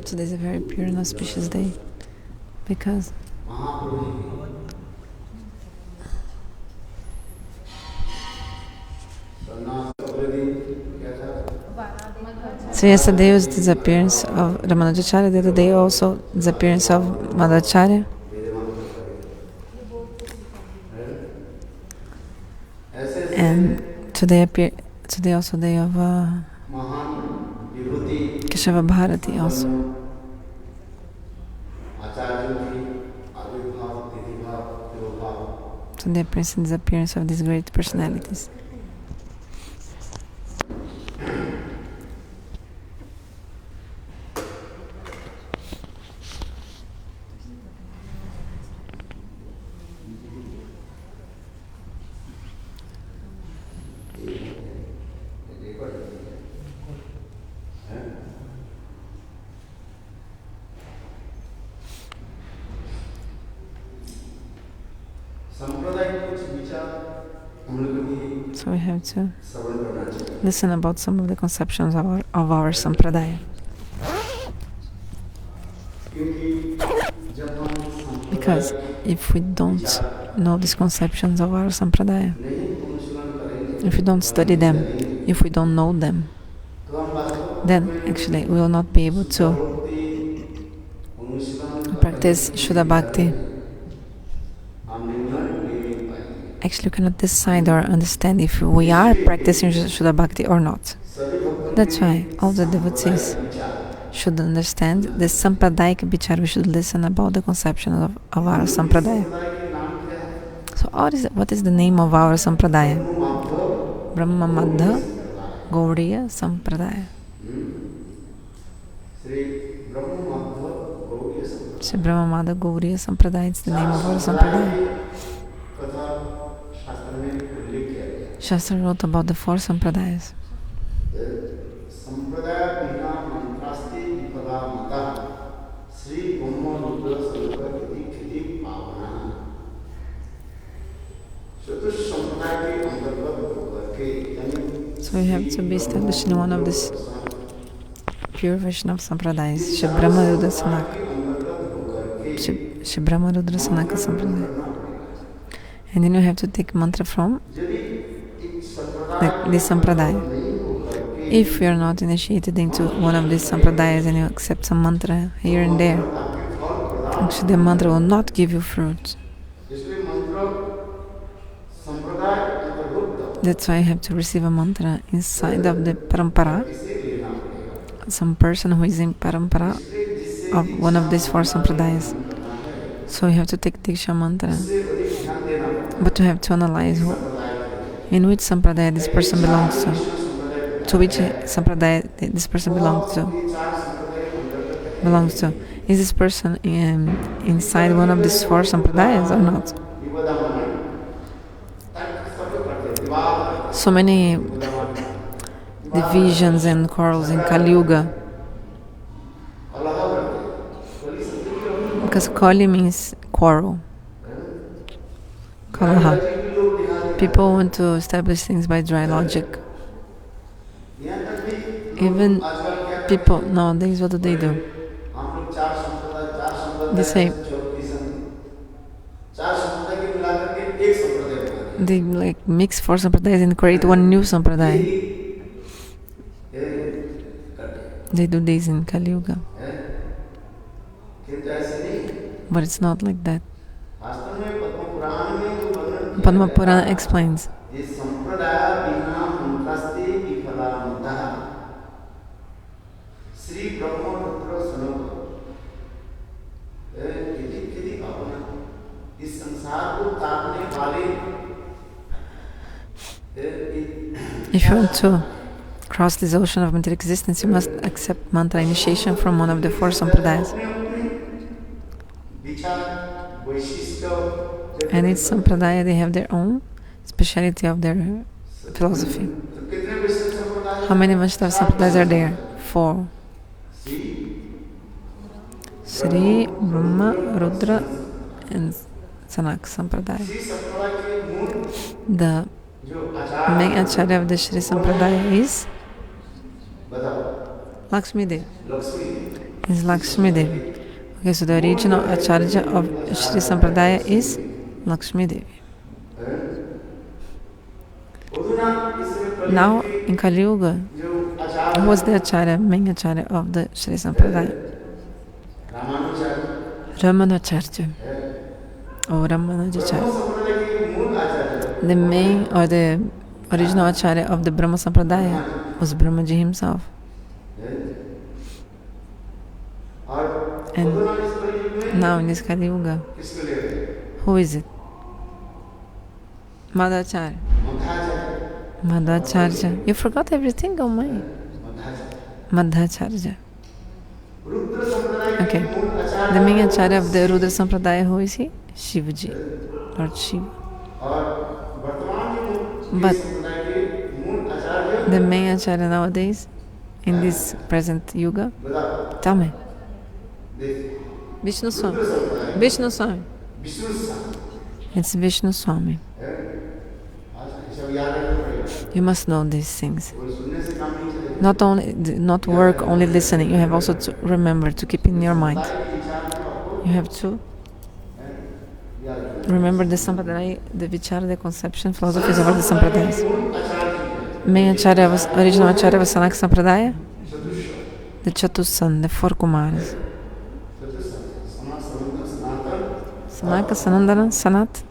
Today is a very pure and auspicious day because so yesterday was the disappearance of Ramanujacharya, the other day also disappearance of Madhvacharya. And today also day of Keshava Bharati also. So the appearance and disappearance of these great personalities. So we have to listen about some of the conceptions of our sampradaya. Because if we don't know these conceptions of our sampradaya, if we don't study them, if we don't know them, then actually we will not be able to practice Shuddha Bhakti. Actually, we cannot decide or understand if we are practicing Shuddha Bhakti or not. That's why all the devotees should understand the sampradayik vichar. We should listen about the conception of our sampradaya. So what is the name of our sampradaya? Brahma Madhva Gauriya Sampradaya. Sri Brahma Madhva Gauriya Sampradaya is the name of our sampradaya. Shastra wrote about the 4 sampradayas. So we have to be established in one of these pure Vaishnava sampradayas, Shri Brahma Rudra Sanaka. Shri Brahma Rudra Sanaka Sampradaya. And then you have to take mantra from this sampradaya. If you are not initiated into one of these sampradayas and you accept some mantra here and there, actually the mantra will not give you fruit. That's why you have to receive a mantra inside of the parampara, some person who is in parampara of one of these 4 sampradayas. So you have to take Diksha mantra, but you have to analyze in which sampradaya this person belongs to which sampradaya this person belongs to. Is this person inside one of these 4 sampradayas or not? So many divisions and quarrels in Kali Yuga. Because Kali means quarrel. Kalaha. People want to establish things by dry logic. Even people nowadays, what do? They say they mix 4 sampradayas and create one new sampradaya. They do this in Kali Yuga. But it's not like that. Padma Purana explains if you want to cross this ocean of material existence, you must accept mantra initiation from one of the 4 sampradayas. And each sampradaya, they have their own speciality of their philosophy. How many Vaishnava sampradayas are there? 4. Sri, Brahma, Rudra, and Sanaka sampradaya. The main acharya of the Shri Sampradaya is Lakshmi Devi. is Lakshmi Devi. Okay, so the original Acharya of Sri Sampradaya is Lakshmi Devi. Now, in Kali Yuga, who was the Acharya, main Acharya of the Sri Sampradaya? Ramanujacarya or Ramanujacharya. The main or the original Acharya of the Brahma Sampradaya was Brahmaji himself. And now in this Kali Yuga, who is it? Madhvacharya. Madhvacharya. You forgot everything, oh my. Madhvacharya. Okay. The main Acharya of the Rudra Sampradaya, who is he? Shivaji, Lord Shiva. But the main Acharya nowadays, in this present Yuga, tell me. Vishnu Swami. Vishnu Swami. It's Vishnu Swami. You must know these things. Not work only listening. You have also to remember to keep in your mind. You have to remember the sampradaya, the vichara, the conception, philosophies of all the sampradayas. Main acharya was original acharya was Sanaka Sampradaya, the Chatusan, the four Kumaras. Sanaka, Sanandana, Sanat.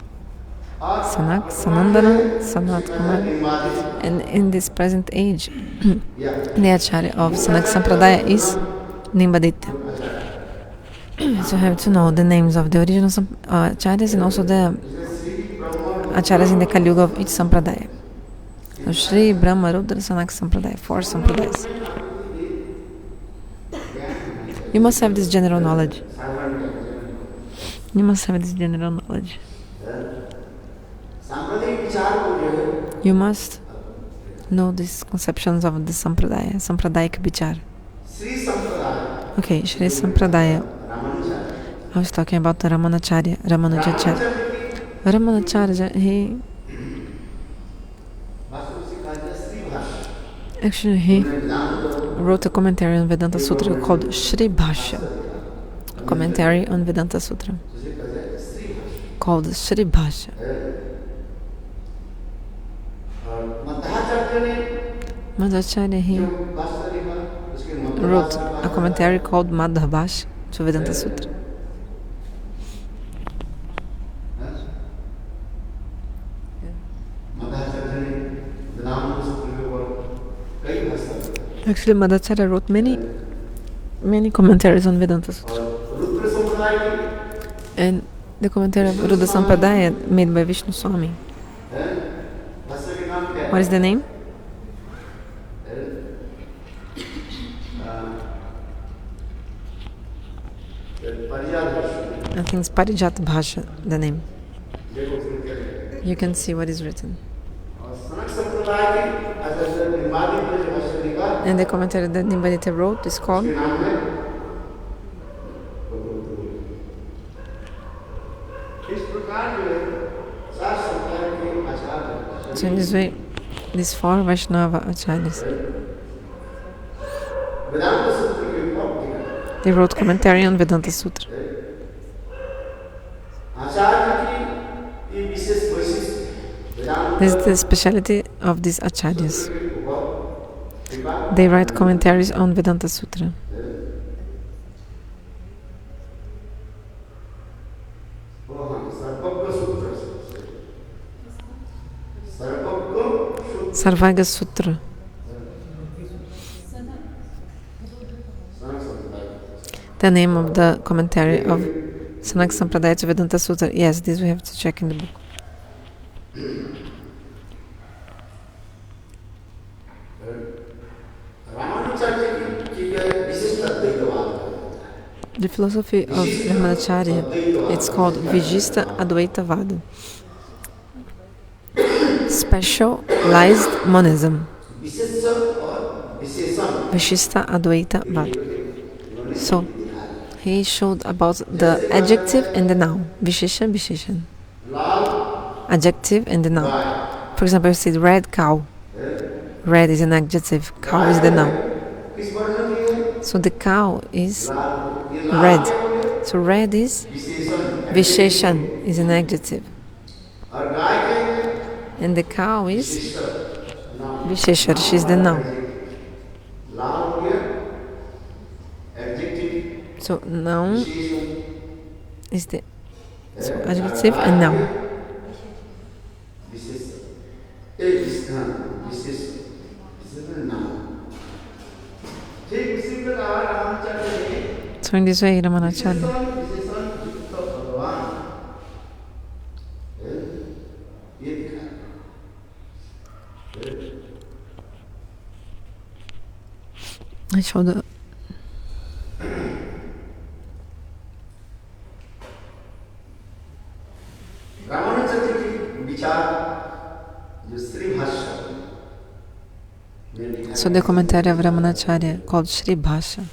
Sanak, Sanandana, Sanat Kumar. And in this present age, the Acharya of Sanaka Sampradaya is Nimbaditya. So you have to know the names of the original Acharyas and also the Acharyas in the Kali Yuga of each Sampradaya. So Shri, Brahma, Rudra, Sanaka Sampradaya, 4 Sampradayas. You must have this general knowledge. You must have this general knowledge. You must know these conceptions of the Sampradaya, Sampradayic Vichar. Okay, Shri Sampradaya. I was talking about the Ramanujacharya. Ramanujacharya, he wrote a commentary on Vedanta Sutra called Sri Bhashya. A commentary on Vedanta Sutra called Sri Bhashya. Madhvacharya, he wrote a commentary called Madhvacharya to Vedanta Sutra. Actually, Madhvacharya wrote many commentaries on Vedanta Sutra. And the commentary of Rudra Sampradaya made by Vishnu Swami. What is the name? I think it's Parijat-bhashya, the name. You can see what is written. And the commentary that Nimbaditya wrote is called So in this way, these 4 Vaishnava Acharyas, they wrote commentary on Vedanta Sutra. This is the speciality of these Acharyas. They write commentaries on Vedanta Sutra. Sarvaga Sutra. The name of the commentary of Sanaka Sampradaya to Vedanta Sutra. Yes, this we have to check in the book. The philosophy of Ramanujacharya, it's called visheshan-visheshya, specialized monism. Vishesha-advaita-vada. So, he showed about the adjective and the noun. Visheshan-visheshya. Adjective and the noun. For example, you say red cow. Red is an adjective, cow is the noun. So the cow is red. So red is visheshan, is an adjective. And the cow is vishesha, she's the noun. So noun is the adjective and noun. So in this way, Ramanujacharya I showed the Ramanujacarya की विचार जो श्री भाष्य So the commentary of Ramanujacharya called Sri Bhashya.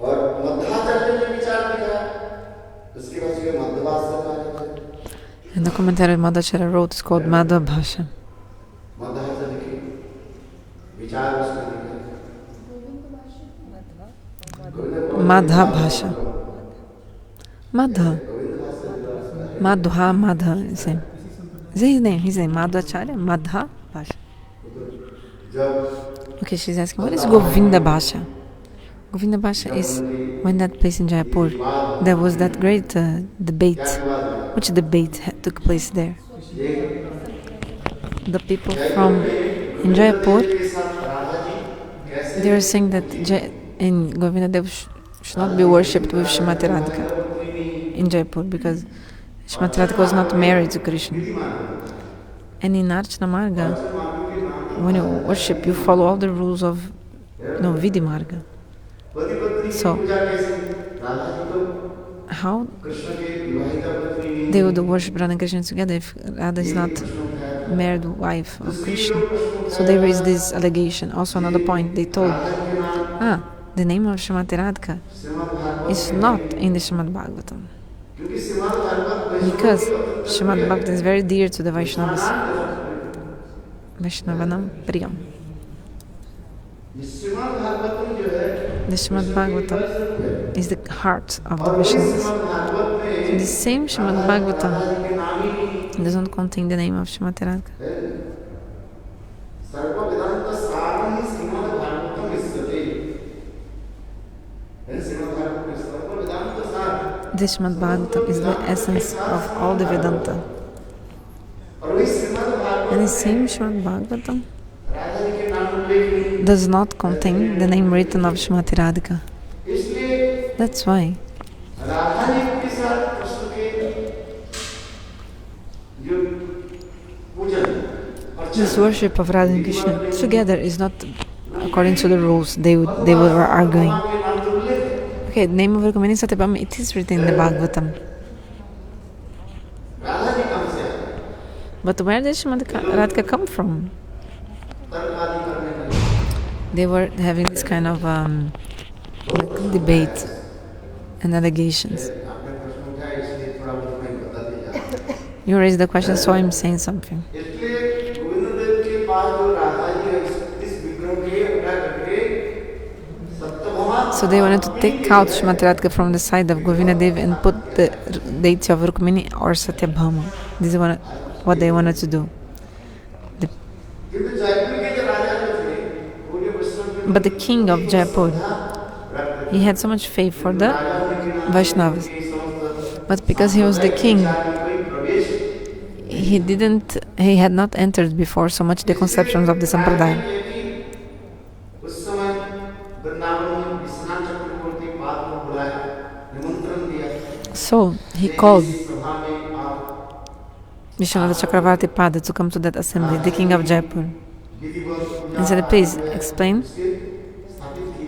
और मध्वाचार्य ने विचार किया उसके बाद जो Madhvacharya And the commentary Madhvacharya wrote is called Madhva-bhashya. Madhvacharya की विचार उसमें Madhva-bhashya. Madha. Madhva, Madha is same. Is his name? His name Madhvacharya, Madhva-bhashya. Okay, she's asking, what is Govinda-bhashya? Govinda-bhashya is when that place in Jaipur, there was that great debate. Which debate took place there? The people from in Jaipur, they were saying that in Govinda should not be worshipped with Srimati Radhika in Jaipur because Srimati Radhika was not married to Krishna. And in Archana Marga, when you worship, you follow all the rules of Vidhi Marga. So, how they would worship Radha and Krishna together if Radha is not married wife of Krishna? So they raised this allegation. Also another point, they told, the name of Srimati Radhika is not in the Srimad Bhagavatam. Because Srimad Bhagavatam is very dear to the Vaishnavas. Vaishnavanam Priyam. The Srimad Bhagavatam is the heart of the Vaishnavas. So the same Srimad Bhagavatam does not contain the name of Srimati Radhika. The Srimad Bhagavatam is the essence of all the Vedanta. And the same Srimad Bhagavatam does not contain the name written of Srimati Radhika. That's why this worship of Radha and Krishna together is not according to the rules they were arguing. Okay, the name of Rukmini Satyabhama, it is written in the Bhagavatam. But where did Srimati Radhika come from? They were having this kind of debate and allegations. You raised the question, so I'm saying something. So they wanted to take out Srimati Radhika from the side of Govinda-dev and put the deity of Rukmini or Satyabhama. This is what they wanted to do. But the king of Jaipur, he had so much faith for the Vaishnavas. But because he was the king, he had not entered before so much the conceptions of the sampradaya. So he called Vishwanath Chakravarti Pada to come to that assembly, the king of Jaipur, and said, please explain,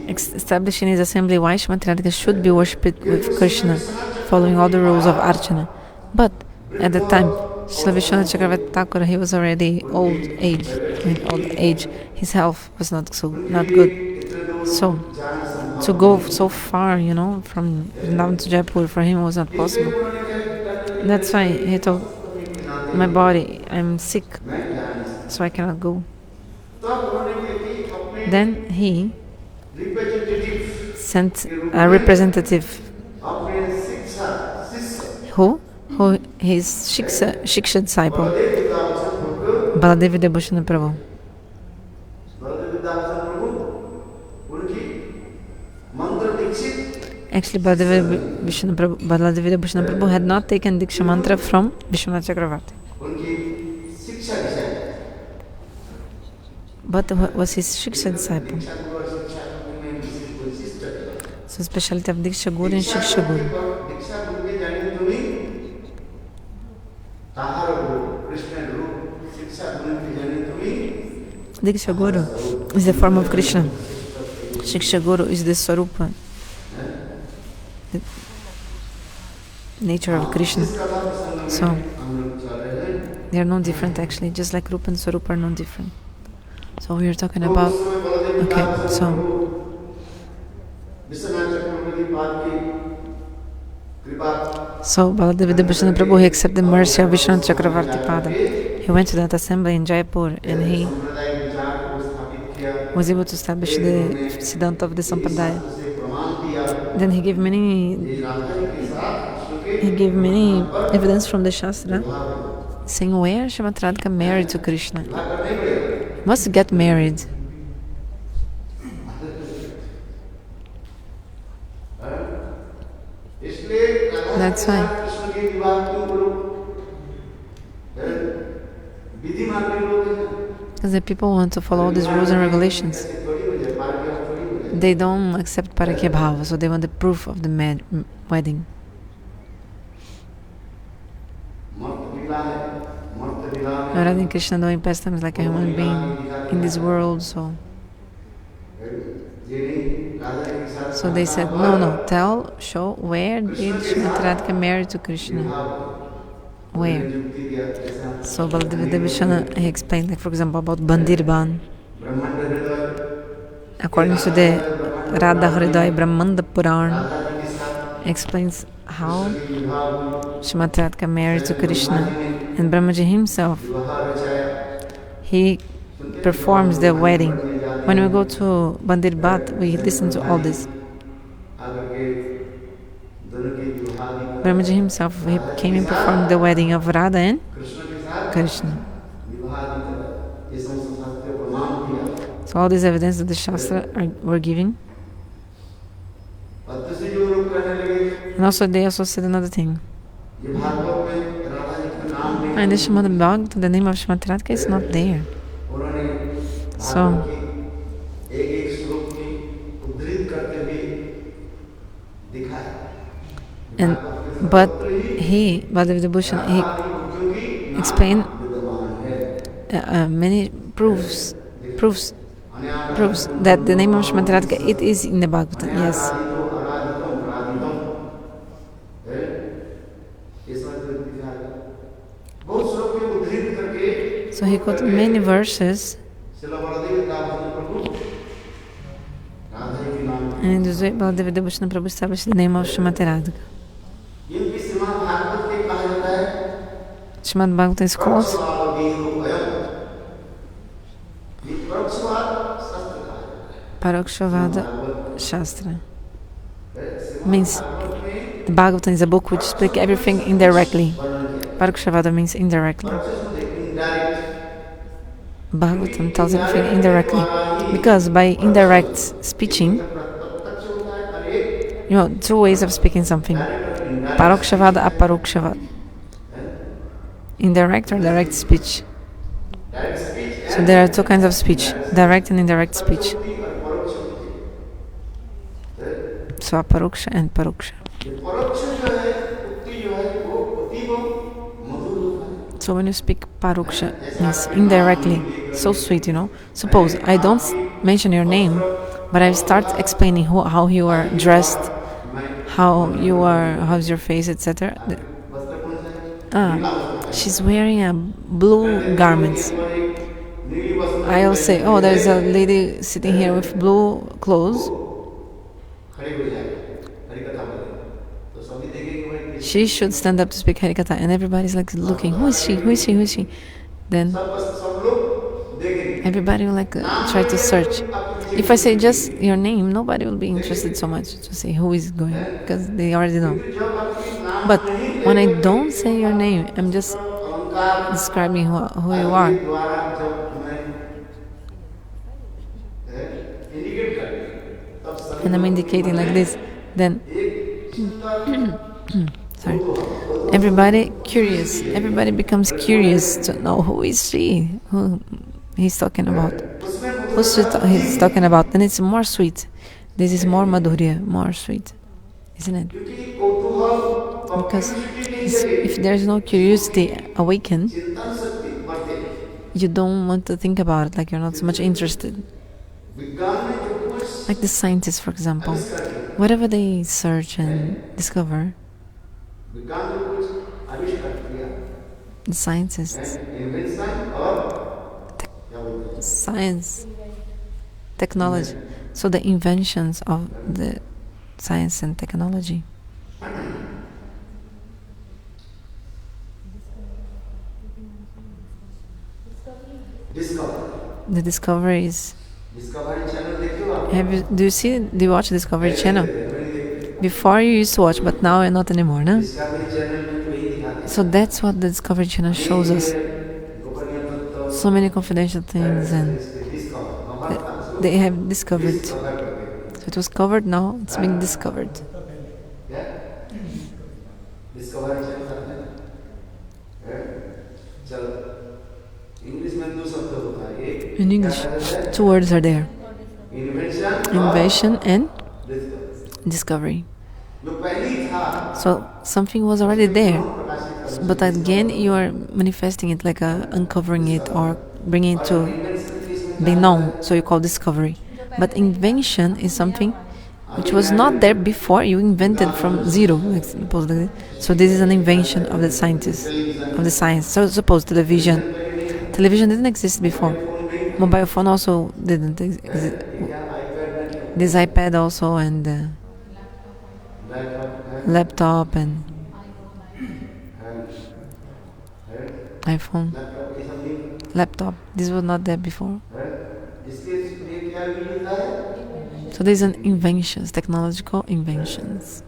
establish in his assembly why Srimati Radhika should be worshipped with Krishna, following all the rules of Archana. But at the time, Srila Vishwanath Chakravarti Thakur, he was already old age, his health was not good. So to go so far, from Vrindavan to Jaipur, for him was not possible. That's why he told, my body, I'm sick, so I cannot go. Then he sent a representative who his Shiksha disciple, Baladeva Vidyabhushana Prabhu. Actually, Baladeva Vidyabhushana Prabhu had not taken Diksha mantra from Vishwanath Chakravarti, but was his Shiksha disciple. So, speciality of Diksha Guru and Shiksha Guru. Diksha Guru is the form of Krishna. Shiksha Guru is the Swarupa, the nature of Krishna. So, they are no different actually, just like Rupa and Swarupa are no different. So, we are talking about, okay, so Baladeva Vidyabhushana Prabhu, he accepted the mercy of Vishwanath Chakravarti Pada. He went to that assembly in Jaipur and he was able to establish the Siddhanta of the sampradaya. Then he gave many evidence from the Shastra saying where Srimati Radhika married to Krishna. Must get married. That's why. Because the people want to follow all these rules and regulations. They don't accept panchabheda, so they want the proof of the wedding. Radha and Krishna doing pastimes like a human being in this world, so they said, no, show where did Srimati Radhika marry to Krishna? Where? So Baladeva Vidyabhushana, he explained, like for example, about Bandirban. According to the Radha-Hridaya Brahmanda Purana, explains how Srimati Radhika married to Krishna. And Brahmaji himself, he performs the wedding. When we go to Bandir Bhat, we listen to all this. Brahmaji himself, he came and performed the wedding of Radha and Krishna. So all this evidence that the Shastra were giving. And also they also said another thing. And the Srimad Bhagavatam, the name of Srimati Radhika is not there. So but Baladeva Vidyabhushana, he explained many proofs that the name of Srimati Radhika, it is in the Bhagavatam, yes. So he quoted many verses, and in this way Baladeva Vidyabhushana Prabhu established the name of Srimati Radhika. Srimad Bhagavatam is called Parokshavada Shastra. Means the Bhagavatam is a book which speaks everything indirectly. Parokshavada means indirectly. Bhagavatam tells everything indirectly. Because by indirect speaking, two ways of speaking something. Parokshavada, aparokshavada. Indirect or direct speech. So there are two kinds of speech, direct and indirect speech. So aparoksha and paroksha. So when you speak paroksha, means indirectly, so sweet, Suppose I don't mention your name, but I start explaining how you are dressed, how's your face, etc. She's wearing a blue garments. I'll say, there's a lady sitting here with blue clothes. she should stand up to speak Harikatha, and everybody's like looking, who is she? Who is she? Who is she? Then everybody will like try to search. If I say just your name, nobody will be interested so much to say who is going, because they already know. But when I don't say your name, I'm just describing who you are. And I'm indicating like this, then sorry, everybody becomes curious to know who is she, who he's talking about, he's talking about. Then it's more sweet. This is more Madhurya, more sweet, isn't it? Because if there's no curiosity awakened, you don't want to think about it, like you're not so much interested. Like the scientists, for example, whatever they search and discover, the scientists, science, technology, so the inventions of the science and technology. The discoveries. Do you watch Discovery Channel? Before you used to watch, but now not anymore, no? So that's what the Discovery Channel shows us. So many confidential things, and they have discovered. So it was covered, now it's being discovered. In English, two words are there: invention and discovery. So something was already there, but again you are manifesting it, like uncovering it or bringing it to be known. So you call discovery. But invention is something which was not there before. You invented from zero, like, supposedly. So this is an invention of the scientists, of the science. So suppose television didn't exist before. Mobile phone also didn't exist. This iPad also, and laptop and iPhone, laptop. This was not there before. So these are inventions, technological inventions.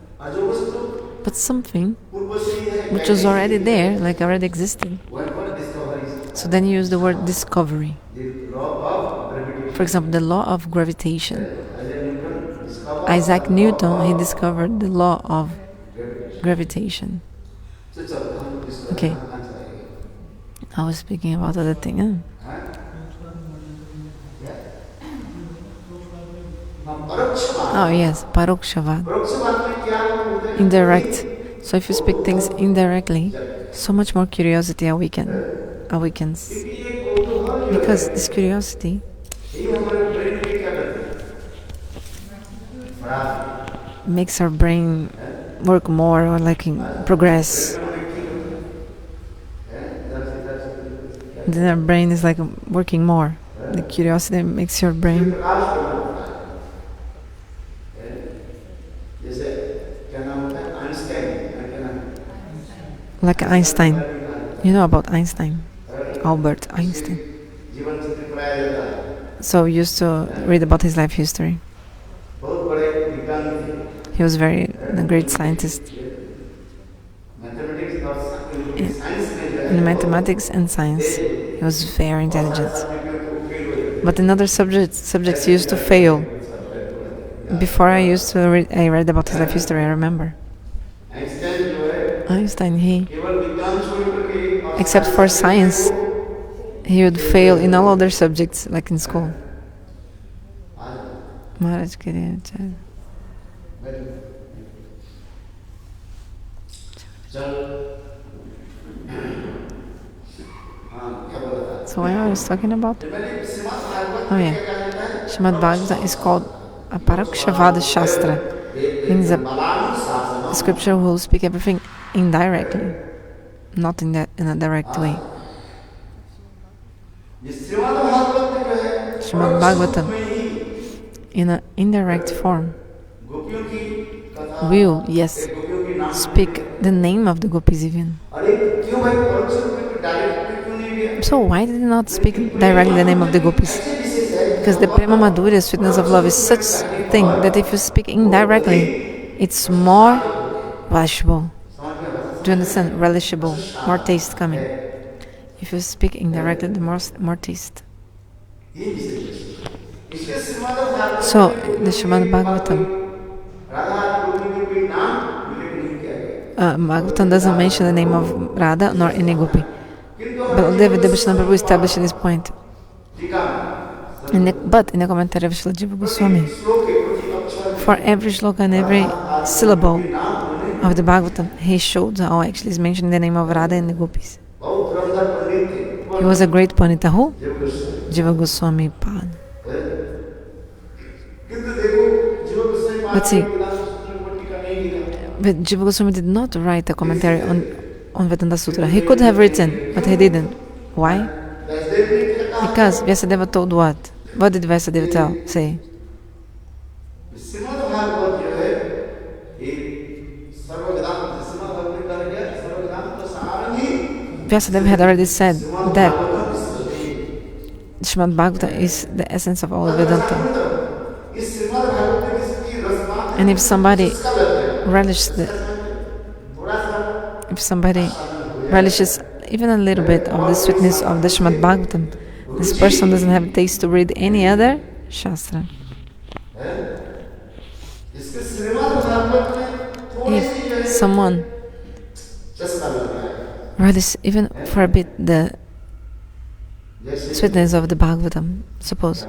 But something which was already there, like already existed. So then you use the word discovery. For example, the law of gravitation. Isaac Newton, he discovered the law of gravitation. Okay. I was speaking about other thing, huh? Oh yes, Parokshavada. Indirect. So if you speak things indirectly, so much more curiosity awakens. Because this curiosity makes our brain work more, or like progress. Then our brain is like working more. The curiosity makes your brain like Einstein. You know about Einstein? Albert Einstein. So we used to read about his life history. He was a great scientist in mathematics and science. He was very intelligent. But in other subjects he used to fail. Before I read about his life history, I remember. Einstein, except for science, he would fail in all other subjects, like in school. Madhvacharya. So what I was talking about? Oh yeah. Srimad Bhagavatam is called a Parokshavada Shastra. Means a scripture will speak everything indirectly, not in a direct way. Srimad Bhagavatam, in an indirect form, will, yes, speak the name of the gopis even. So why did he not speak directly the name of the gopis? Because the prema madhurya, sweetness of love, is such a thing that if you speak indirectly, it's more relishable. Do you understand? Relishable, more taste coming. If you speak indirectly, the more taste. So the Srimad Bhagavatam, Bhagavatam doesn't mention the name of Radha nor any gopi. Baladeva Vidyabhushana Prabhu established this point. But in the commentary of Srila Jiva Goswami, for every shloka and every syllable of the Bhagavatam, he showed how actually is mentioning the name of Radha and the gopis. He was a great Pandita. Who? Jiva Goswami Pad. But see, but Jiva Goswami did not write a commentary on Vedanta Sutra. He could have written, but he didn't. Why? Because Vyasadeva told what? What did Vyasadeva say? Vyasadeva had already said that Srimad Bhagavatam is the essence of all Vedanta. And if somebody relishes even a little bit of the sweetness of the Srimad Bhagavatam, this person doesn't have taste to read any other Shastra. If someone relishes even for a bit the sweetness of the Bhagavatam, suppose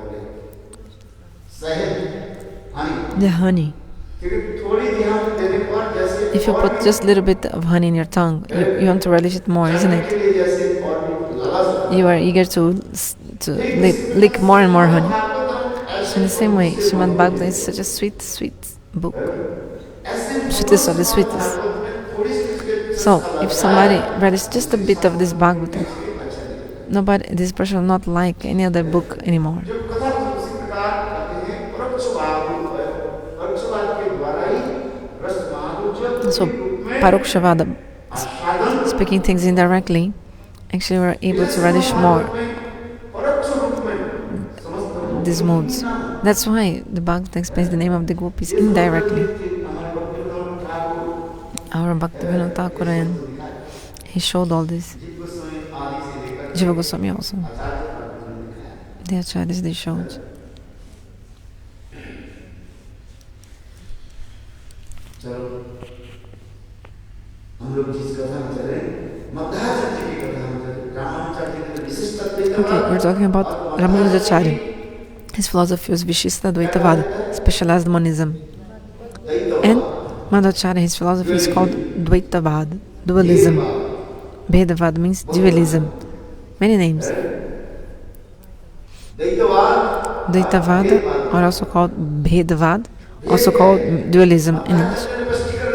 the honey. If you put just a little bit of honey in your tongue, you want to relish it more, isn't it? You are eager to lick more and more honey. So in the same way, Srimad Bhagavatam is such a sweet, sweet book. Sweetest of the sweetest. So if somebody relishes just a bit of this Bhagavatam, this person will not like any other book anymore. So Parokshavada, speaking things indirectly, actually we're able to relish more these moods. That's why the Bhagavatam explains the name of the gopis indirectly. Our Bhaktivinoda Thakur, and he showed all this. Jiva Goswami also. The acharyas, they showed. Okay, we're talking about Ramanujacharya. His philosophy was Vishesha-Visheshya, specialized monism. And Madhvacharya, his philosophy is called Dvaitavad, dualism. Bhedavad means dualism. Many names. Dvaitavad, or also called Bhedavad, also called dualism in English.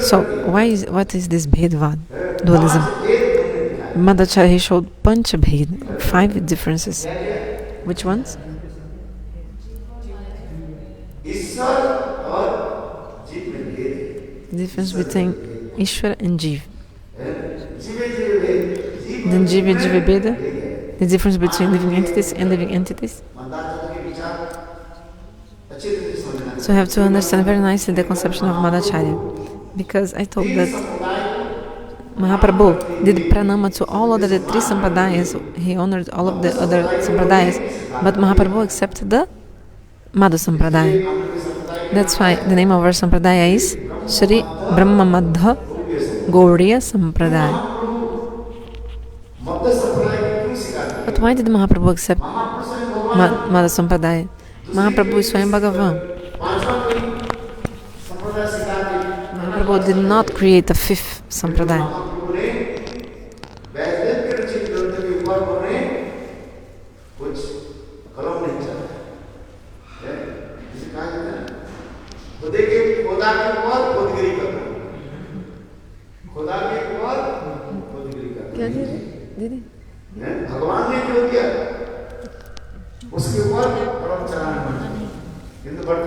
So, what is this Bhedavad, dualism? Madhvacharya, he showed panchabheda, 5 differences. Which ones? The difference between Ishvara and Jiva. Then Jiva Bheda, the difference between living entities and living entities. So you have to understand very nicely the conception of Madhvacharya. Because I told that Mahaprabhu did pranama to all other 3 sampradayas. He honored all of the other sampradayas, but Mahaprabhu accepted the Madhu Sampradaya. That's why the name of our sampradaya is Sri Brahma Madhva Gauriya Sampradaya. But why did Mahaprabhu accept Madhu Sampradaya? Mahaprabhu is Swayam Bhagavan. Mahaprabhu did not create a 5th sampradaya.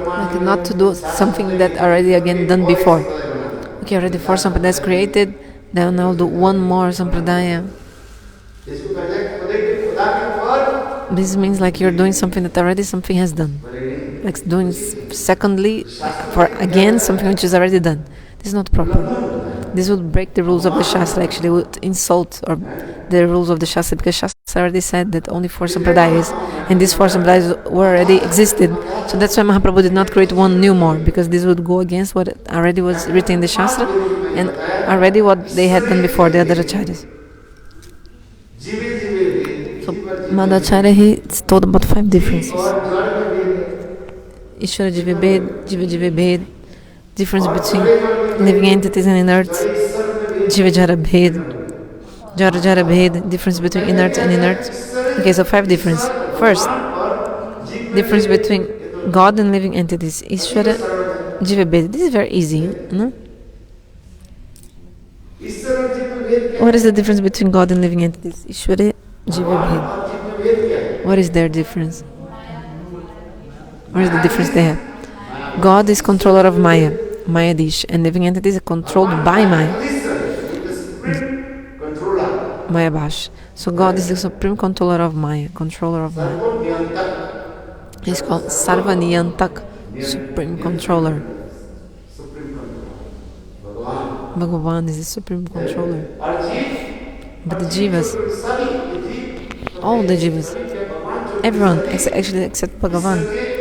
Like not to do something that already again done before. Okay, already 4 sampradayas created, then I'll do one more sampradaya. This means like you're doing something that already something has done. Like doing secondly, for again, something which is already done. This is not proper. This would break the rules of the Shastra, actually, would insult or the rules of the Shastra, because Shastra already said that only 4 sampradayas, and these 4 sampradayas were already existed. So that's why Mahaprabhu did not create one new more, because this would go against what already was written in the Shastra, and already what they had done before, the other acharyas. So Madhvacharya, he told about 5 differences. Ishvara Jiva Bhed, Jiva Jiva Bhed, difference between living entities and inerts, Jiva Jara Bhed, Jara Jara Bhed, difference between inerts and inerts. Okay, so 5 differences. First, difference between God and living entities, Ishvara Jiva Bhed. This is very easy, no? What is the difference between God and living entities? Ishvara Jiva Bhed. What is their difference? What is the difference they have? God is controller of Maya, Maya Dish, and living entities are controlled by Maya, Maya Bhash. So God is the supreme controller of Maya, controller of Maya. He's called Sarvaniyantak, supreme controller. Bhagavan is the supreme controller. But the jivas, all the jivas, everyone, actually except Bhagavan,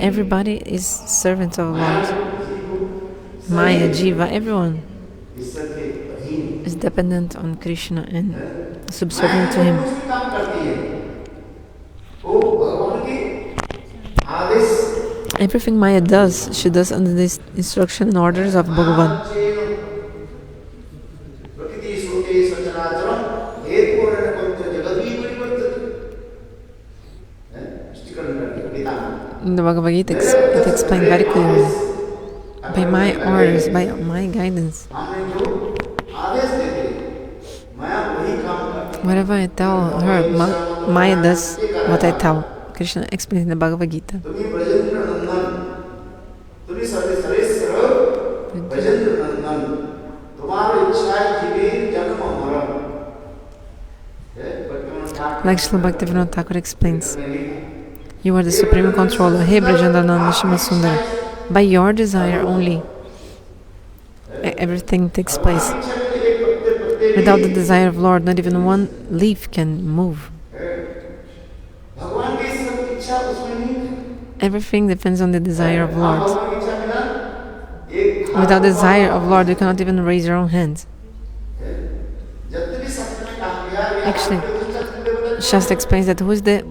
everybody is servant of Lord. Maya, Jiva, everyone is dependent on Krishna and subservient to him. Everything Maya does, she does under the instruction and orders of Bhagavan. In the Bhagavad Gita, it explained very clearly. By my orders, by my guidance, whatever I tell her, Maya does what I tell. Krishna explained in the Bhagavad Gita. Like Srila Bhaktivinoda Thakur explains, you are the supreme controller. Hey Brajandananda Shimasundara. By your desire only, everything takes place. Without the desire of Lord, not even one leaf can move. Everything depends on the desire of Lord. Without the desire of Lord, you cannot even raise your own hand. Actually, Shastra explains that who is the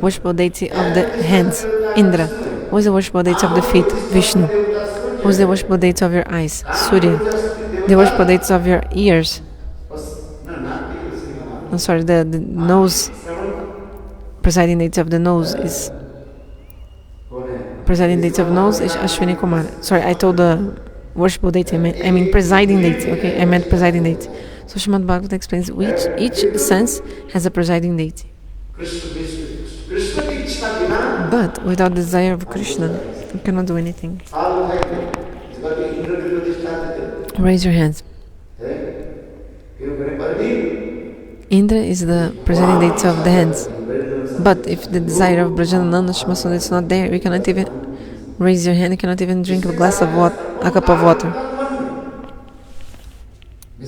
worshipful deity of the hands? Indra. Who is the worshipful deity of the feet? Vishnu. Who is the worshipful deity of your eyes? Surya. The worshipful deity of your ears? I'm sorry, the nose. Presiding deity of the nose is Ashwini Kumar. Sorry, I told the worshipful deity. I mean presiding deity. Okay, I meant presiding deity. So Srimad Bhagavatam explains each sense has a presiding deity. But without desire of Krishna, you cannot do anything. Raise your hands. Indra is the presiding deity of the hands. But if the desire of Brajanananda Shimasundara is not there, you cannot even raise your hand, you cannot even drink a glass of water, a cup of water. You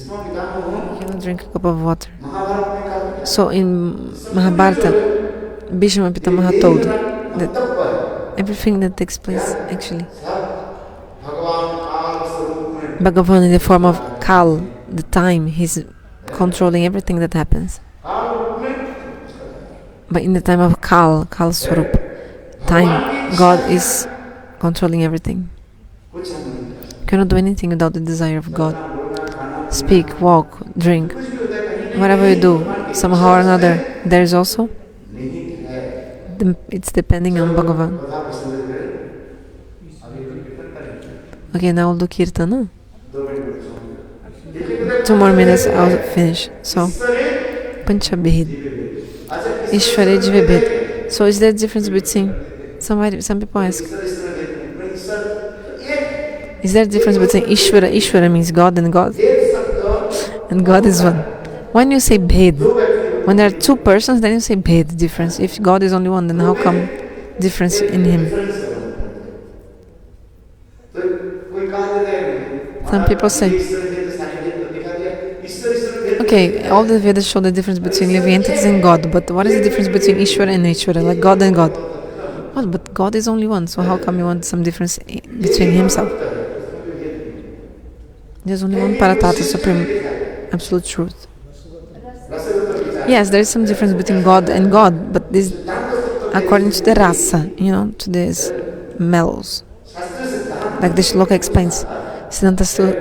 cannot drink a cup of water. So in Mahabharata, Bhishma Pitamaha told that everything that takes place, actually, Bhagavan in the form of Kal, the time, he's controlling everything that happens. But in the time of Kal Swarup, time, God is controlling everything. You cannot do anything without the desire of God. Speak, walk, drink, whatever you do, somehow or another, there is also, it's depending on Bhagavan. Okay, now I'll do Kirtana. 2 more minutes, I'll finish. So, panchabheda. Ishvara Jiva Bhed. So is there a difference between, some people ask, Is there a difference between Ishvara? Ishvara means God, and God is one. When you say Bhed, when there are two persons, then you say Bhed, difference. If God is only one, then how come difference in Him? Some people say, okay, all the Vedas show the difference between living entities and God, but what is the difference between Ishvara and Ishvara, like God and God? Well, but God is only one, so how come you want some difference between Himself? There's only one Paratata, Supreme Absolute Truth. Yes, there is some difference between God and God, but this, according to the rasa, to these mellows. Like the Shloka explains, Siddhantastu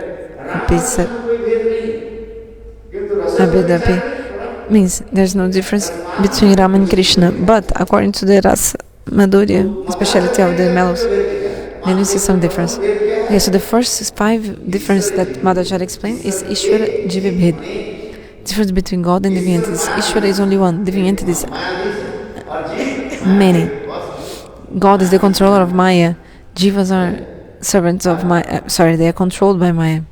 means there's no difference between Rama and Krishna, but according to the Rasa-madhurya, speciality of the mellows, then we see some difference. Okay, so the first 5 difference that Madhvacharya explained is Ishvara, Jiva, Bhed. Difference between God and living entities. Ishvara is only one, living entities many. God is the controller of Maya. Jivas are servants of Maya. They are controlled by Maya.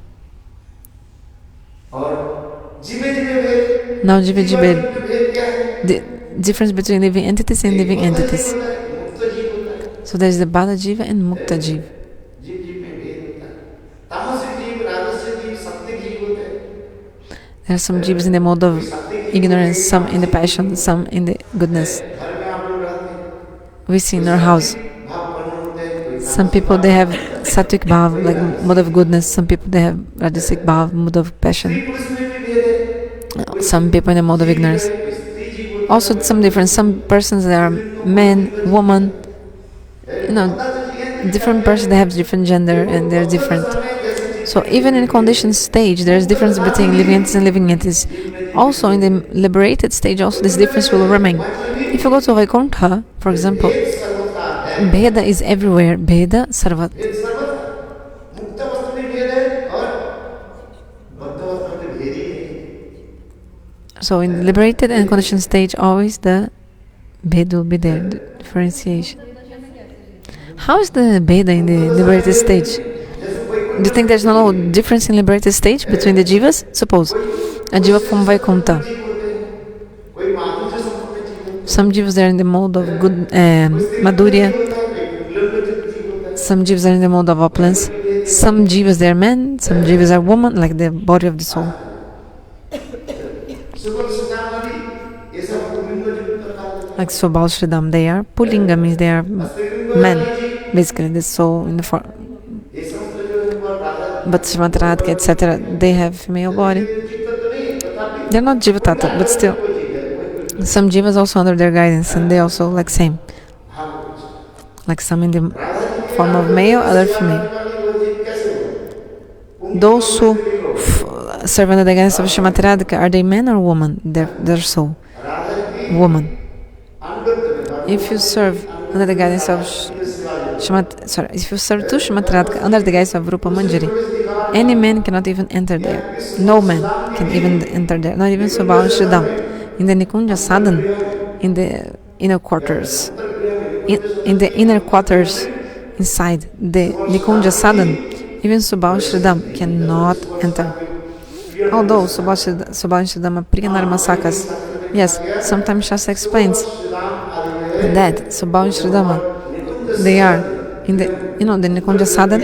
Now Jiva, the difference between living entities and living entities. So there is the Bala Jiva and Mukta Jiva. There are some jivas in the mode of ignorance, some in the passion, some in the goodness. We see in our house. Some people, they have sattvic bhava, like mode of goodness. Some people, they have rajasic bhava, mode of passion. Some people in the mode of ignorance. Also some difference. Some persons, they are men, woman. Different persons, they have different gender and they're different. So even in conditioned stage, there is difference between living entities and living entities. Also in the liberated stage, also this difference will remain. If you go to Vaikuntha, for example, Bheda is everywhere. Bheda, Sarvat. So in liberated and conditioned stage, always the Bhed will be there, the differentiation. How is the Bheda in the liberated stage? Do you think there's no difference in liberated stage between the jivas? Suppose a jiva from Vaikuntha. Some jivas, they're in the mode of good Madhurya. Some jivas are in the mode of opulence. Some jivas, they're men. Some jivas are women, like the body of the soul. Like Swabhal Shridam, they are Pullinga, means they are men, basically, the soul in the form. But Srimati Radhika, etc., they have female body. They're not Jivatata, but still. Some Jivas also under their guidance, and they also like same. Like some in the form of male, other female. Those who serve under the guidance of Srimati Radhika, are they men or women? Their soul. Woman. If you serve under the guidance of if you serve to Srimati Radhika under the guise of Rupa Manjari, any man cannot even enter there. No man can even enter there. Not even Swabhal Shridam. In the Nikunja Sadhan, in the inner quarters, in the inner quarters inside the Nikunja Sadhan, even Swabhal Shridam cannot enter. Although Swabhal Shridam are Priyanarmasakas, yes, sometimes Shastra explains that Swabhal Shridama, they are in the the Nikunja Sadhan,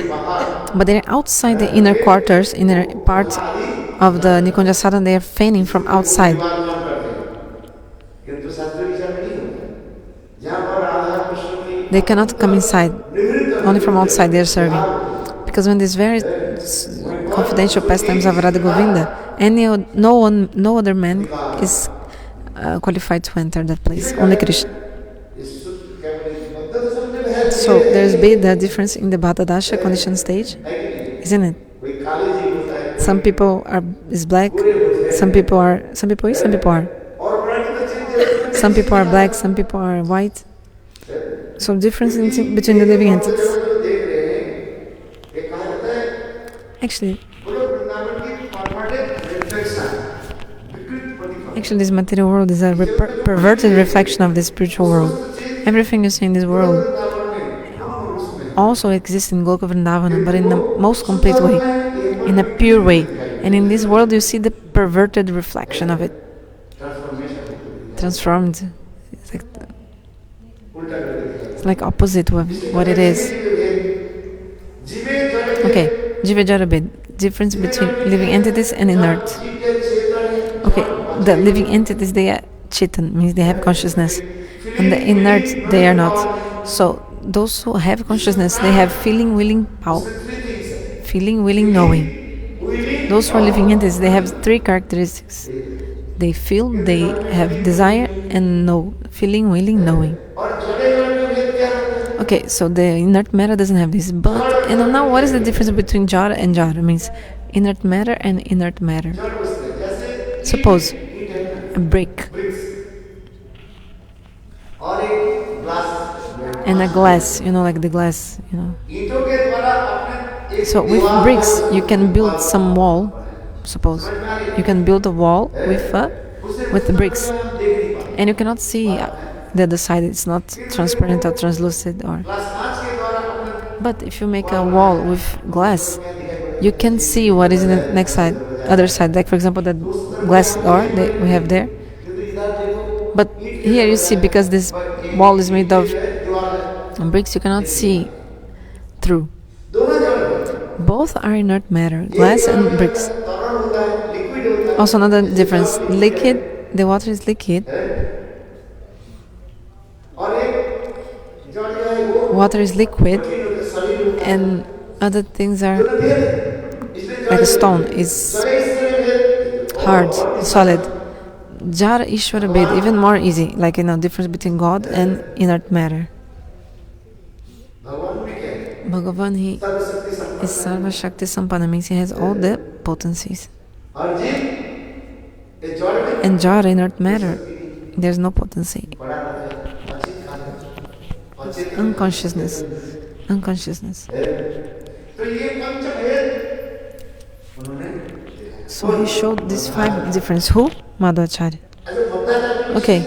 but they are outside the inner quarters, inner part of the Nikunja Sadhan. They are feigning from outside. They cannot come inside. Only from outside they are serving. Because when these very confidential pastimes of Radha Govinda, no other man is qualified to enter that place. Only Krishna. So there's the difference in the Bhadadasha condition stage, isn't it? Some people is black, some people are. Some people are black, some people are white. So difference between the living entities. Actually, this material world is a perverted reflection of the spiritual world. Everything you see in this world also exists in Goloka Vrindavana, but in the most complete way, in a pure way. And in this world you see the perverted reflection of it, transformed. It's like opposite of what it is. Okay, Jiva Jara Bhed, difference between living entities and inert. Okay, the living entities, they are Chetan, means they have consciousness, and the inert, they are not. So those who have consciousness, they have feeling, willing, power. Feeling, willing, knowing. Those who are living entities, they have three characteristics. They feel, they have desire, and know. Feeling, willing, knowing. Okay, so the inert matter doesn't have this. But, and now what is the difference between Jara and Jara? Means inert matter and inert matter. Suppose a brick and a glass, like the glass, So with bricks, you can build some wall. Suppose you can build a wall with the bricks, and you cannot see the other side. It's not transparent or translucent. But if you make a wall with glass, you can see what is in the next side, other side. Like for example, the glass door that we have there. But here you see, because this wall is made of bricks, you cannot see through. Both are inert matter, glass and bricks. Also another difference, liquid, the water is liquid. Water is liquid, and other things are like a stone, is hard, solid. Jara Ishvara Bhed, even more easy, like difference between God and inert matter. Bhagavan, he is Sarva Shakti Sampanna, means he has all the potencies. And Jara, inert matter, there's no potency. Unconsciousness. So he showed these 5 differences. Who? Madhvacharya. Okay,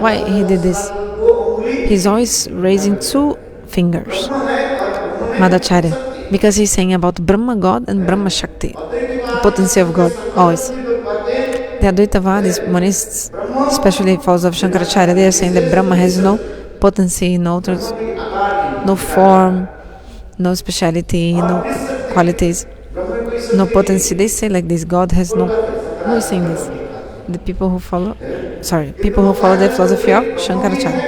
why he did this? He's always raising 2 fingers. Madhvacharya, because he's saying about Brahma God and Brahma Shakti, the potency of God, always. The Advaitavadis, monists, especially followers of Shankaracharya, they are saying that Brahma has no potency, no form, no speciality, no qualities, no potency. They say like this, God has no. Who is saying this? The people who follow the philosophy of Shankaracharya.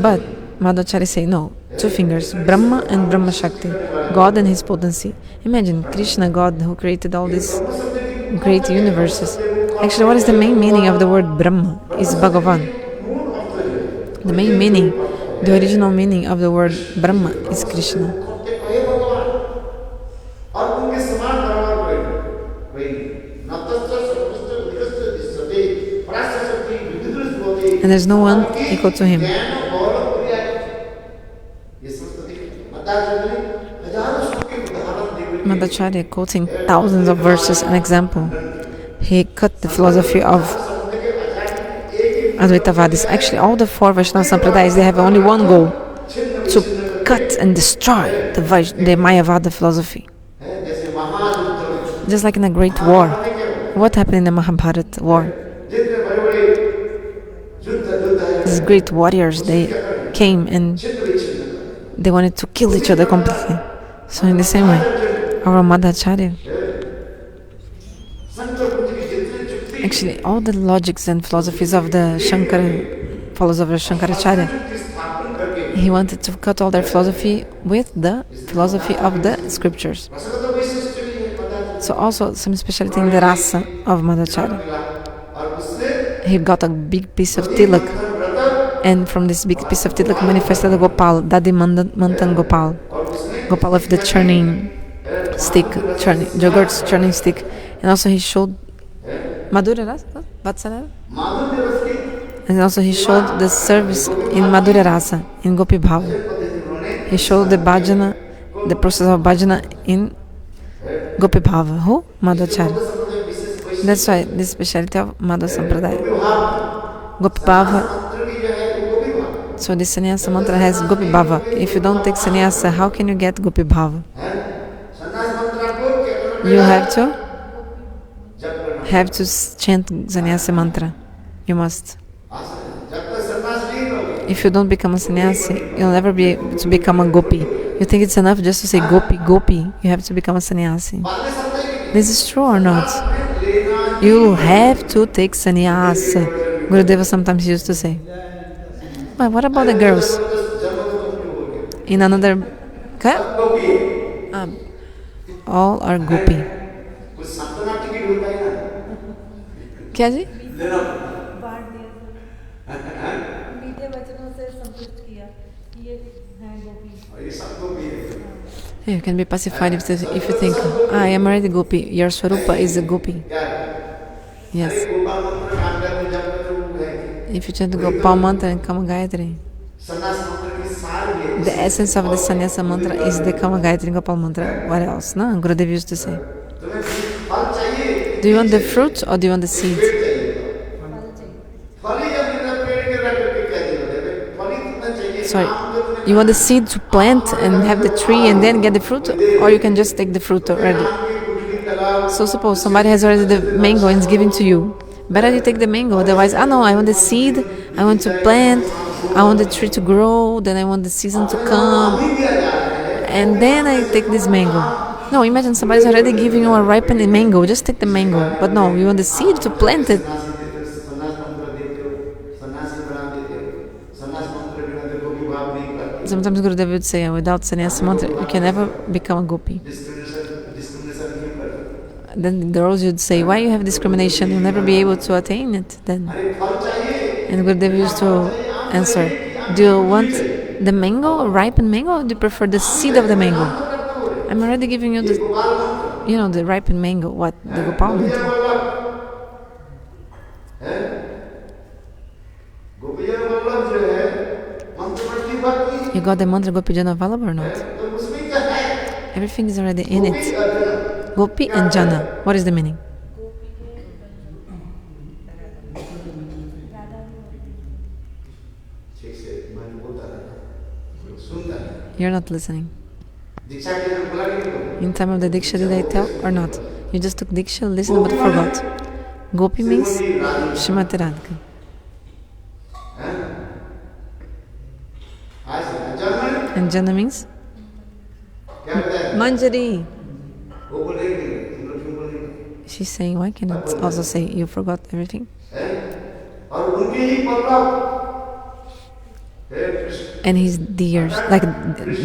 But Madhvacharya say no, 2 fingers, Brahma and Brahma Shakti, God and his potency. Imagine Krishna, God, who created all these great universes. Actually, what is the main meaning of the word Brahma? Is Bhagavan. The main meaning, the original meaning of the word Brahma is Krishna. And there's no one equal to him. Madhvacharya, quoting thousands of verses, an example. He cut the philosophy of Advaitavadis. Actually, all the 4 Vaishnava sampradayas, they have only one goal: to cut and destroy the Mayavada philosophy. Just like in a great war. What happened in the Mahabharata war? These great warriors, they came and they wanted to kill each other completely. So in the same way, our Madhvacharya, actually all the logics and philosophies of the followers of the Shankaracharya, he wanted to cut all their philosophy with the philosophy of the scriptures. So also some speciality in the rasa of Madhvacharya. He got a big piece of tilak, and from this big piece of tilak manifested a Gopal, Dadi Mantan Gopal of the churning stick, yogurt's churning stick. And also he showed Madhurya Rasa, Vatsalaya. And also he showed the service in Madhurya Rasa, in gopi-bhava. He showed the bhajana, the process of bhajana in gopi-bhava. Who? Madhvacharya. That's why this speciality of Madhva Sampradaya. Gopi-bhava So this sannyasa mantra has gopi-bhava. If you don't take sannyasa, how can you get gopi-bhava? You have to chant sannyasa mantra. You must. If you don't become a sannyasi, you'll never be able to become a gopi. You think it's enough just to say gopi, gopi. You have to become a sannyasi. This is true or not? You have to take sannyasa. Gurudeva sometimes used to say. But what about the girls? In another... all are gopi. क्या जी? You can be pacified if you think, I am already gopi. Your swarupa is a gopi. Yes. If you chant the Gopal mantra and Kama Gayatri, the essence of the sannyasa mantra is the Kama Gayatri Gopal mantra. What else? No? Gurudev used to say. Do you want the fruit or do you want the seed? Sorry, you want the seed to plant and have the tree and then get the fruit, or you can just take the fruit already? So suppose somebody has already the mango and is giving to you. Better you take the mango, otherwise, no, I want the seed, I want to plant, I want the tree to grow, then I want the season to come, and then I take this mango. No, imagine somebody's already giving you a ripened mango, just take the mango. But no, you want the seed to plant it. Sometimes Gurudev would say, without sannyasa mantra, you can never become a gopi. Then the girls would say, why you have discrimination? You'll never be able to attain it then. And Gurudev used to answer, do you want the mango, ripened mango, or do you prefer the seed of the mango? I'm already giving you the ripened mango. What? The Gopal mantra. You got the mantra Gopi-Jana-Vallabha or not? Everything is already in it. Gopi and Jana. What is the meaning? You're not listening. In time of the Diksha, did I tell or not? You just took Diksha, listened but forgot. Gopi means Srimati Radhika. And Jana means Manjari. She's saying, why can't it also say you forgot everything? And he's dear, like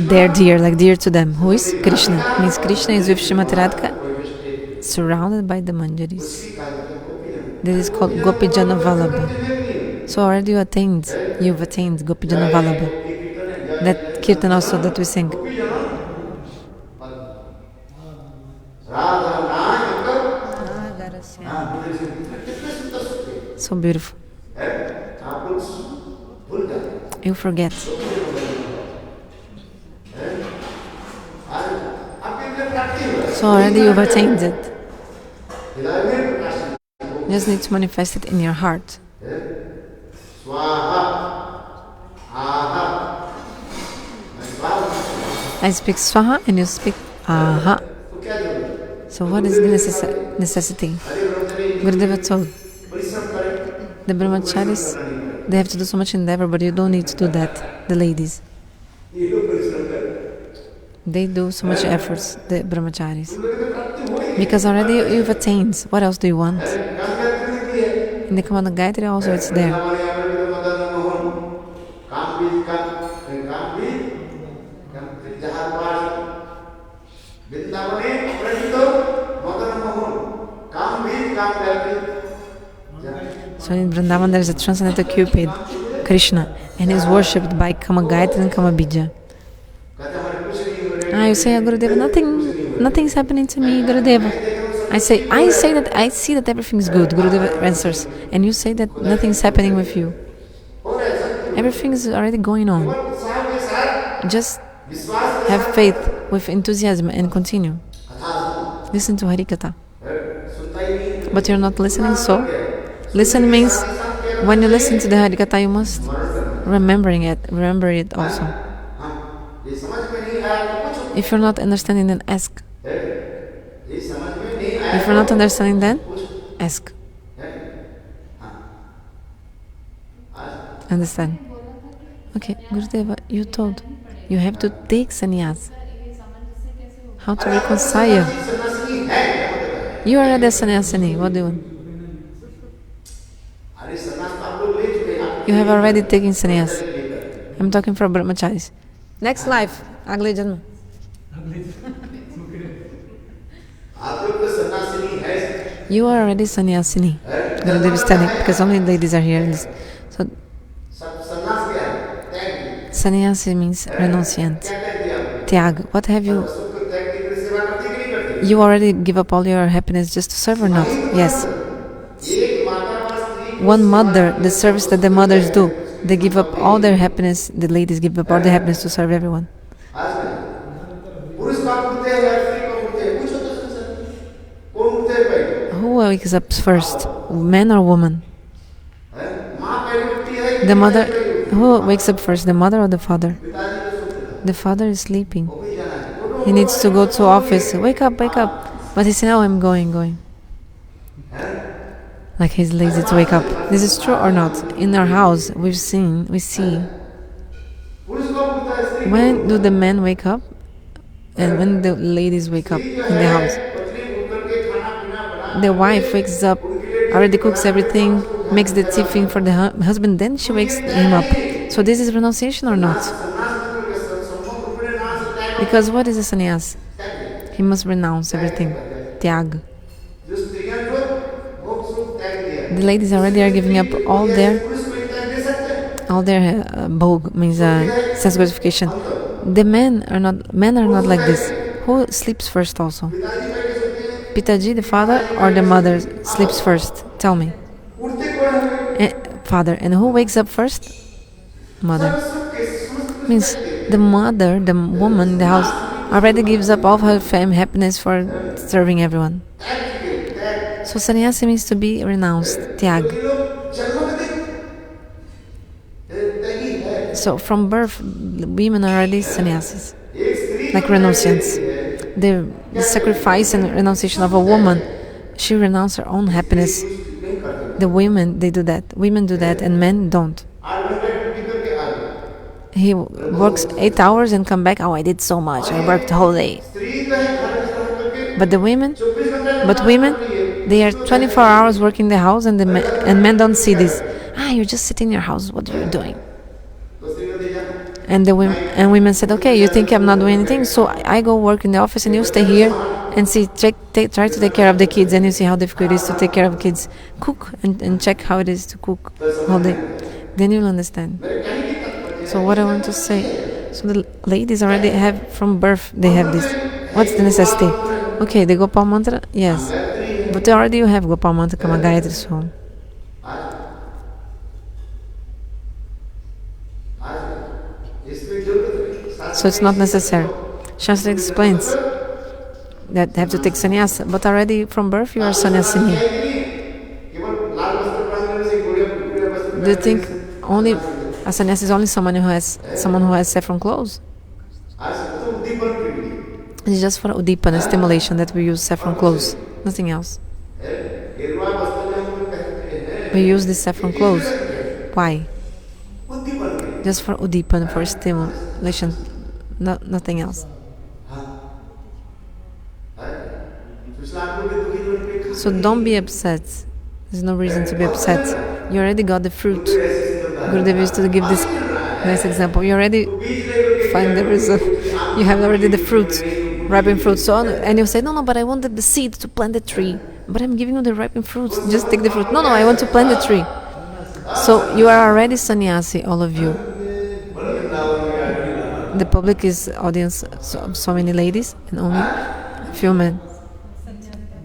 they're dear, like dear to them. Who is Krishna? Means Krishna is with Srimati Radhika, surrounded by the Manjaris. This is called Gopi-Jana-Vallabha. So already you've attained Gopi-Jana-Vallabha. That kirtan also that we sing. So beautiful. You forget. So already you've attained it. You just need to manifest it in your heart. I speak Swaha and you speak Aha. So what is the necessity? Gurudeva told the brahmacharis, they have to do so much endeavor, but you don't need to do that, the ladies. They do so much efforts, the brahmacharis. Because already you've attained. What else do you want? In the Kamana Gayatri also it's there. So in Vrindavan there is a transcendental Cupid, Krishna, and he is worshipped by Kama Gayatri and Kama Bija. You say, Gurudeva, nothing is happening to me, Gurudeva. I say that I see that everything is good, Gurudeva answers, and you say that nothing is happening with you. Everything is already going on. Just have faith with enthusiasm and continue. Listen to Harikatha. But you're not listening, so listen means when you listen to the Harikatha, you must remember it also. If you're not understanding, then ask. If you're not understanding, then ask. Understand? Okay, Gurudeva, you told you have to take sannyas. How to reconcile? You are already a sannyasini. What do you want? You have already taken sannyas. I'm talking for brahmacharis. Next life, agle janma. You are already sannyasini. Gurudev is telling, because only ladies are here. So, sannyasi means renunciant. Tyag. What have you? You already give up all your happiness just to serve or not? Yes. One mother, the service that the mothers do, they give up all their happiness, the ladies give up all their happiness to serve everyone. Who wakes up first, man or woman? The mother. Who wakes up first, the mother or the father? The father is sleeping. He needs to go to office. Wake up, wake up. But he said, "Oh, I'm going." Like he's lazy to wake up. This is true or not? In our house, we see. When do the men wake up? And when the ladies wake up in the house? The wife wakes up, already cooks everything, makes the tiffin for the husband, then she wakes him up. So this is renunciation or not? Because what is a sannyas? He must renounce everything. Tyag. The ladies already are giving up all their bhog, means sense gratification. The men are not like this. Who sleeps first also? Pitaji, the father, or the mother sleeps first? Tell me. Father. And who wakes up first? Mother. Means the mother, the woman in the house, already gives up all her happiness for serving everyone. So sannyasi means to be renounced, tyag. So from birth, women are already sannyasis, like renunciants. The sacrifice and renunciation of a woman, she renounces her own happiness. The women, they do that. Women do that and men don't. He works 8 hours and come back, "Oh, I did so much. I worked the whole day." But women, they are 24 hours working the house, and men don't see this. You're just sitting in your house. What are you doing? And women said, "Okay, you think I'm not doing anything, so I go work in the office, and you stay here and see. Try to take care of the kids, and you see how difficult it is to take care of kids. Cook and check how it is to cook all day. Then you'll understand." So what I want to say, so the ladies already have from birth, they have this. What's the necessity? Okay, the Gopal mantra, yes, but already you have Gopal mantra, Kama Gayatri Swam. So it's not necessary. Shastra explains that they have to take sannyasa, but already from birth you are sannyasini. Do you think only a sannyasi is only someone who has saffron clothes? It's just for udipana, stimulation, that we use saffron clothes, nothing else. We use this saffron clothes. Why? Just for udipana, for stimulation, nothing else. So don't be upset. There's no reason to be upset. You already got the fruit. Gurudev used to give this nice example. You already find the result. You have already the fruit, ripened fruit. So, and you say, no, but I wanted the seed to plant the tree. But I'm giving you the ripened fruits. Just take the fruit. No, I want to plant the tree. So you are already sannyasi, all of you. The public is audience, so many ladies and only a few men.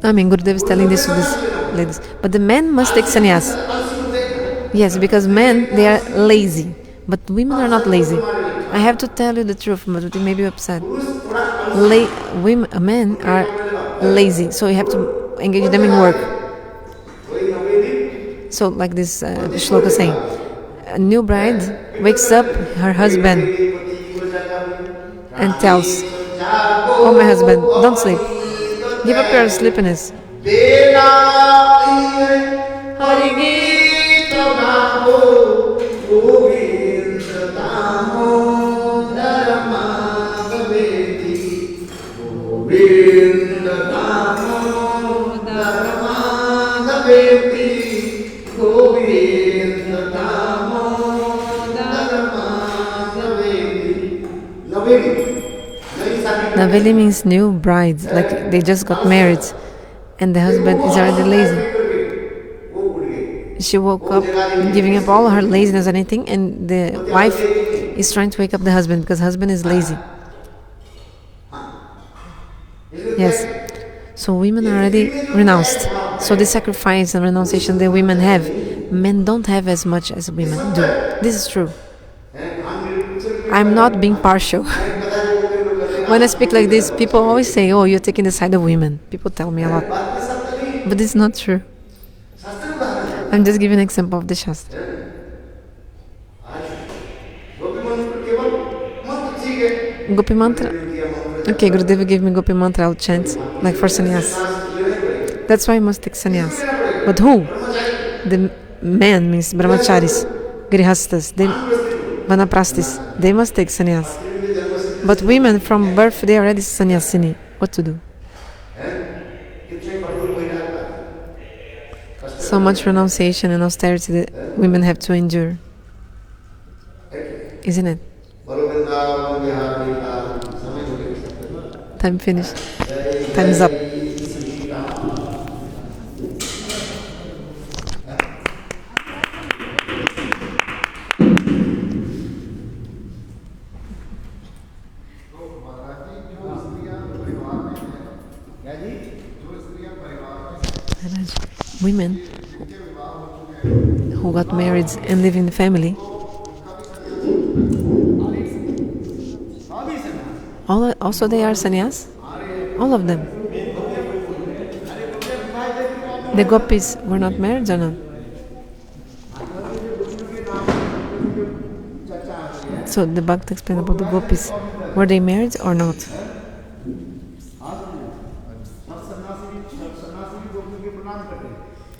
I mean, Gurudev is telling this to these ladies. But the men must take sannyas. Yes, because men, they are lazy. But women are not lazy. I have to tell you the truth, but you may be upset. Men are lazy, so you have to engage them in work. So like this shloka saying, a new bride wakes up her husband and tells, "Oh, my husband, don't sleep. Give up your sleepiness. Naveli means new bride, like they just got married and the husband is already lazy. She woke up giving up all her laziness and anything, and the wife is trying to wake up the husband because husband is lazy. Yes. So women are already renounced. So the sacrifice and renunciation that women have, men don't have as much as women do. This is true. I'm not being partial. When I speak like this, people always say, "Oh, you're taking the side of women." People tell me a lot. But it's not true. I'm just giving an example of the Shastra. Gopi mantra. Okay, Gurudeva gave me Gopi mantra, I'll chant like for sannyas. That's why I must take sannyas. But who? The men means brahmacharis, grihastas, vanaprastis. They must take sannyas. But women from birth, they are already sannyasini. What to do? So much renunciation and austerity that women have to endure. Isn't it? Time finished. Time's up. Women who got married and live in the family, also they are sannyas, all of them. The gopis were not married or not? So the Bhakta explained about the gopis. Were they married or not?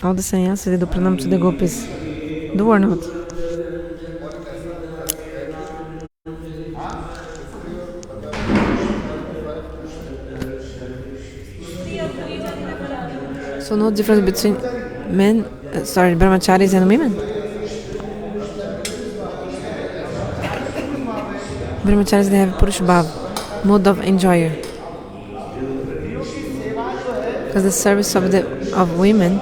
All the sannyasis, they do pranam to the gopis. Do or not? So no difference between men, brahmacharis and women? Brahmacharis, they have purush-bhava, mode of enjoyer. Because the service of women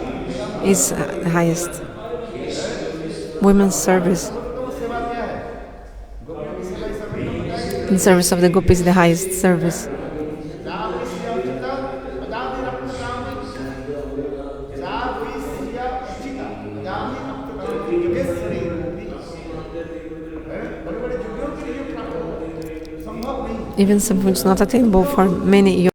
is the highest. Women's service in service of the gopis is the highest service. Even something which is not attainable for many